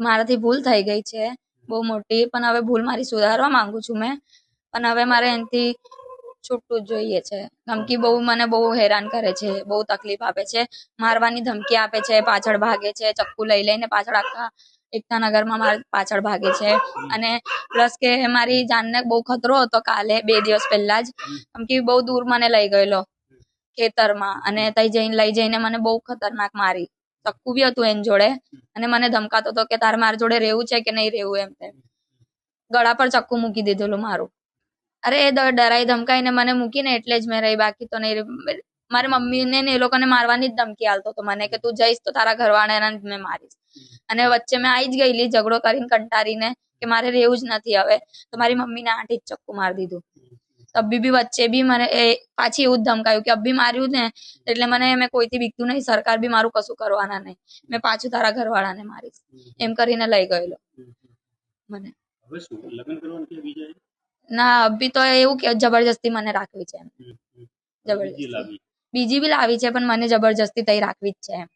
મારાથી ભૂલ થઈ ગઈ છે બહુ મોટી, પણ હવે ભૂલ મારી સુધારવા માંગુ છું મેં. પણ હવે મારે એનાથી છૂટવું જ જોઈએ છે. ધમકી મને બહુ હેરાન કરે છે, બહુ તકલીફ આપે છે, મારવાની ધમકી આપે છે, પાછળ ભાગે છે, ચક્કુ લઈ લઈને પાછળ આખા એકતા નગરમાં મારા પાછળ ભાગે છે. અને પ્લસ કે મારી જાનને બહુ ખતરો હતો કાલે 2 દિવસ પહેલા જ, કેમ કે બહુ દૂર મને લઈ ગયેલો ખેતરમાં, અને ત્યાં લઈ જઈને મને બહુ ખતરનાક મારી. ચક્કુ બી હતું એની જોડે, અને મને ધમકાતો હતો કે તારે મારા જોડે રહેવું છે કે નહીં રહેવું એમ તેમ. ગળા પર ચક્કુ મૂકી દીધેલું મારું. અરે એ ડરાઈ ધમકાઈને મને મૂકીને એટલે જ મેં રહી, બાકી તો નહીં. મારી મમ્મીને ને એ લોકોને મારવાની જ ધમકી આલતો હતો મને, કે તું જઈશ તો તારા ઘરવાળાને મેં મારીશ. અને વચ્ચે મેં આવી જ ગયેલી ઝઘડો કરીને કંટારીને, કે મારે રહેવું જ નથી હવે, તો મારી મમ્મીને 8 ઇંચ ચક્કુ મારી દીધું. અભી વચ્ચે બી મને પાછી એવું જ ધમકાયું કે અભી માર્યું ને એટલે મેં કોઈથી બીકતું નહીં, સરકાર બી મારું કશું કરવાના નહીં, મેં પાછું તારા ઘરવાળાને મારીશ એમ કરીને લઈ ગયેલો મને. ના, અભી તો એવું કે જબરજસ્તી મને રાખવી છે એમ. જબરજસ્તી બીજી બી લાવી છે, પણ મને જબરજસ્તી તઈ રાખવી જ છે એમ.